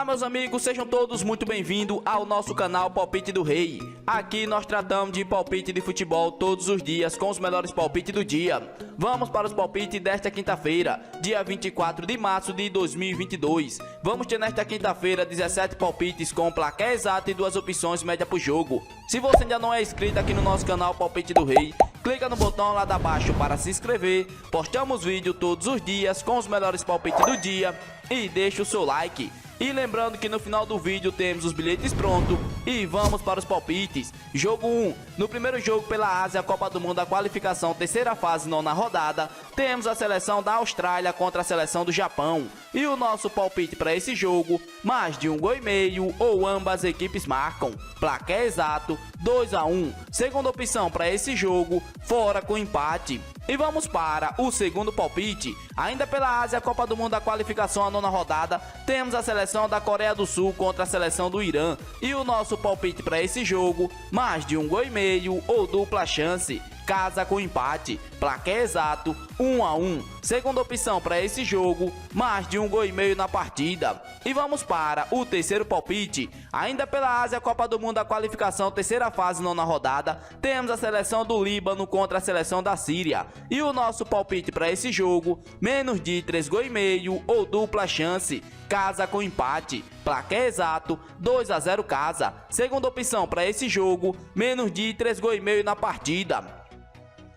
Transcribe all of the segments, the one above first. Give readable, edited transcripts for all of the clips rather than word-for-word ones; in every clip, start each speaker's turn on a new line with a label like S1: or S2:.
S1: Olá meus amigos, sejam todos muito bem-vindos ao nosso canal Palpite do Rei. Aqui nós tratamos de palpite de futebol todos os dias com os melhores palpites do dia. Vamos para os palpites desta quinta-feira, dia 24 de março de 2022. Vamos ter nesta quinta-feira 17 palpites com placar exato e 2 opções média por jogo. Se você ainda não é inscrito aqui no nosso canal Palpite do Rei, clica no botão lá abaixo para se inscrever. Postamos vídeo todos os dias com os melhores palpites do dia e deixa o seu like. E lembrando que no final do vídeo temos os bilhetes prontos e vamos para os palpites. Jogo 1. No primeiro jogo pela Ásia, Copa do Mundo, a qualificação, terceira fase, nona rodada, temos a seleção da Austrália contra a seleção do Japão. E o nosso palpite para esse jogo, mais de 1,5 gols ou ambas equipes marcam. Placar exato, 2-1. Segunda opção para esse jogo, fora com empate. E vamos para o segundo palpite. Ainda pela Ásia, Copa do Mundo, a qualificação, a nona rodada, temos a seleção da Coreia do Sul contra a seleção do Irã. E o nosso palpite para esse jogo, mais de 1,5 gols ou dupla chance. Casa com empate, placar exato, 1-1. Segunda opção para esse jogo, mais de 1,5 gols na partida. E vamos para o terceiro palpite. Ainda pela Ásia, Copa do Mundo, a qualificação, terceira fase, nona rodada, temos a seleção do Líbano contra a seleção da Síria. E o nosso palpite para esse jogo, menos de 3,5 gols ou dupla chance. Casa com empate, placar exato, 2-0 casa. Segunda opção para esse jogo, menos de 3,5 gols na partida.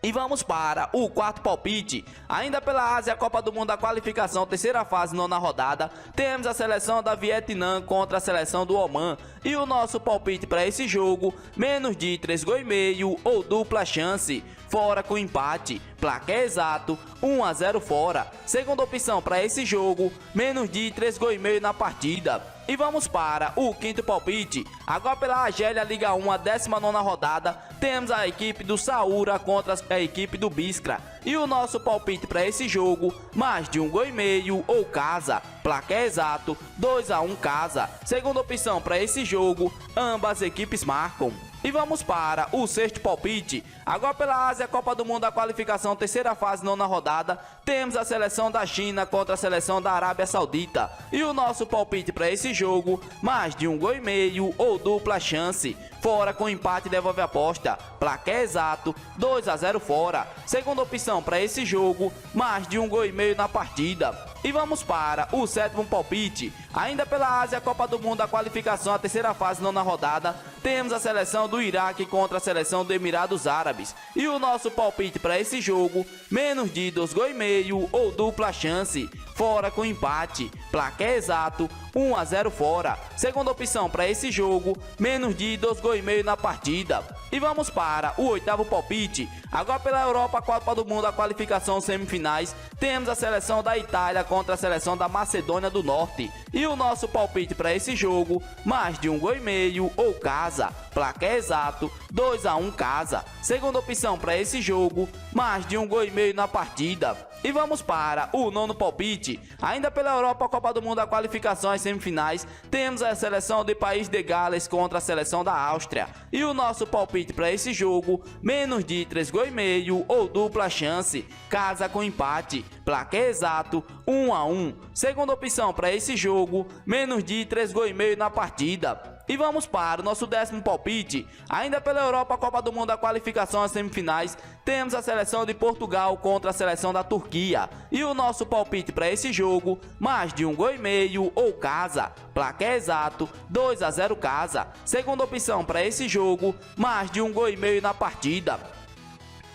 S1: E vamos para o quarto palpite. Ainda pela Ásia, Copa do Mundo, a qualificação, terceira fase, nona rodada, temos a seleção da Vietnã contra a seleção do Omã. E o nosso palpite para esse jogo, menos de 3,5 gols ou dupla chance. Fora com empate, placar exato, 1-0 fora. Segunda opção para esse jogo, menos de 3,5 gols na partida. E vamos para o quinto palpite. Agora pela Argélia, Liga 1, a 19ª rodada, temos a equipe do Saoura contra a equipe do Biskra. E o nosso palpite para esse jogo, mais de 1,5 gols ou casa. Placar exato, 2-1 casa. Segunda opção para esse jogo, ambas equipes marcam. E vamos para o sexto palpite. Agora pela Ásia, Copa do Mundo, a qualificação, terceira fase, nona rodada, temos a seleção da China contra a seleção da Arábia Saudita. E o nosso palpite para esse jogo, mais de 1,5 gols ou dupla chance. Fora com empate, devolve a aposta. Placar exato, 2-0 fora. Segunda opção para esse jogo, mais de 1,5 gols na partida. E vamos para o sétimo palpite. Ainda pela Ásia, Copa do Mundo, a qualificação, a terceira fase, nona rodada, temos a seleção do Iraque contra a seleção dos Emirados Árabes. E o nosso palpite para esse jogo, menos de 2,5 gols ou dupla chance. Fora com empate, placar exato, 1-0 fora. Segunda opção para esse jogo, menos de 2,5 gols na partida. E vamos para o oitavo palpite. Agora pela Europa, Copa do Mundo, a qualificação, semifinais, temos a seleção da Itália contra a seleção da Macedônia do Norte. E o nosso palpite para esse jogo, mais de 1,5 gols ou casa. Placar exato, 2-1 casa. Segunda opção para esse jogo, mais de 1,5 gols na partida. E vamos para o nono palpite. Ainda pela Europa, Copa do Mundo, a qualificação, as semifinais, temos a seleção do País de Gales contra a seleção da Áustria. E o nosso palpite para esse jogo, menos de 3,5 gols ou dupla chance. Casa com empate, placar exato, 1-1. Segunda opção para esse jogo, menos de 3,5 gols na partida. E vamos para o nosso décimo palpite. Ainda pela Europa, Copa do Mundo, a qualificação, às semifinais, temos a seleção de Portugal contra a seleção da Turquia. E o nosso palpite para esse jogo, mais de 1,5 gols ou casa. Placar exato, 2-0 casa. Segunda opção para esse jogo, mais de 1,5 gols na partida.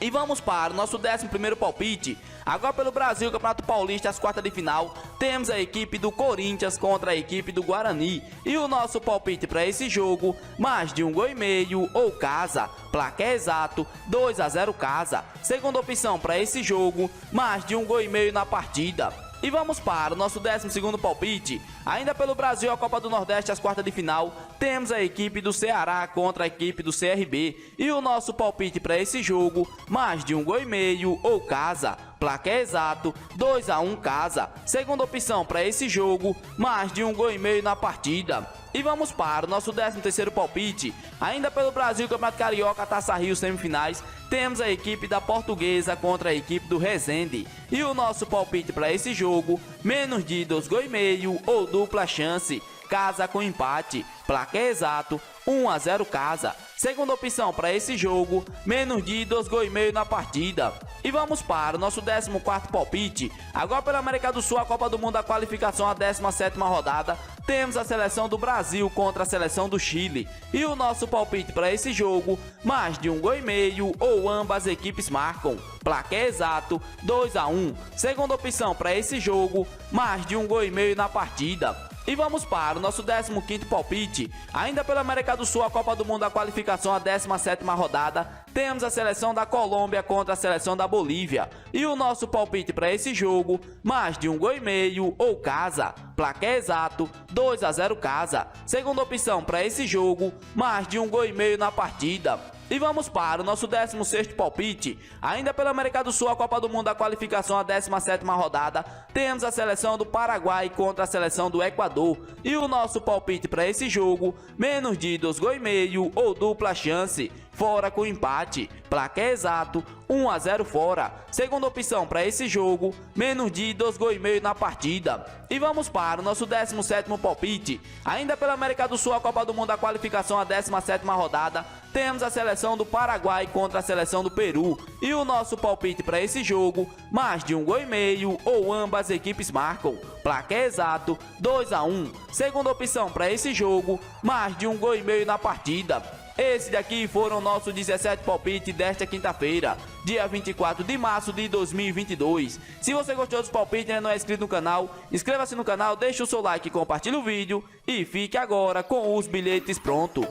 S1: E vamos para o nosso 11º palpite. Agora pelo Brasil, Campeonato Paulista, as quartas de final, temos a equipe do Corinthians contra a equipe do Guarani. E o nosso palpite para esse jogo, mais de 1,5 gols ou casa. Placar exato, 2-0 casa. Segunda opção para esse jogo, mais de 1,5 gols na partida. E vamos para o nosso 12º palpite. Ainda pelo Brasil, a Copa do Nordeste, as quartas de final, temos a equipe do Ceará contra a equipe do CRB. E o nosso palpite para esse jogo, mais de 1,5 gols ou casa. Placar exato, 2-1 casa. Segunda opção para esse jogo, mais de 1,5 gols na partida. E vamos para o nosso 13º palpite. Ainda pelo Brasil, Campeonato Carioca, Taça Rio, semifinais, temos a equipe da Portuguesa contra a equipe do Resende. E o nosso palpite para esse jogo, menos de 2 gols e meio ou dupla chance, casa com empate, placar exato, 1-0 casa. Segunda opção para esse jogo, menos de 2 gols e meio na partida. E vamos para o nosso 14º palpite. Agora pela América do Sul, a Copa do Mundo, a qualificação à 17ª rodada, temos a seleção do Brasil contra a seleção do Chile. E o nosso palpite para esse jogo, mais de 1 gol e meio ou ambas equipes marcam, placar exato, 2-1. Segunda opção para esse jogo, mais de 1 gol e meio na partida. E vamos para o nosso 15º palpite. Ainda pela América do Sul, a Copa do Mundo, a qualificação à 17ª rodada, temos a seleção da Colômbia contra a seleção da Bolívia. E o nosso palpite para esse jogo, mais de 1 gol e meio ou casa, placar exato, 2-0 casa. Segunda opção para esse jogo, mais de 1 gol e meio na partida. E vamos para o nosso 16º palpite. Ainda pela América do Sul, a Copa do Mundo, a qualificação à 17ª rodada, temos a seleção do Paraguai contra a seleção do Equador. E o nosso palpite para esse jogo, menos de 2 gols e meio ou dupla chance, fora com empate, placar exato, 1-0 fora. Segunda opção para esse jogo, menos de 2 gols e meio na partida. E vamos para o nosso 17º palpite. Ainda pela América do Sul, a Copa do Mundo, a qualificação à 17ª rodada, temos a seleção do Paraguai contra a seleção do Peru. E o nosso palpite para esse jogo, mais de 1 gol e meio ou ambas equipes marcam, placar exato, 2-1. Segunda opção para esse jogo, mais de 1 gol e meio na partida. Esses daqui foram nossos 17 palpites desta quinta-feira, dia 24 de março de 2022. Se você gostou dos palpites e ainda não é inscrito no canal, inscreva-se no canal, deixe o seu like, compartilhe o vídeo e fique agora com os bilhetes prontos.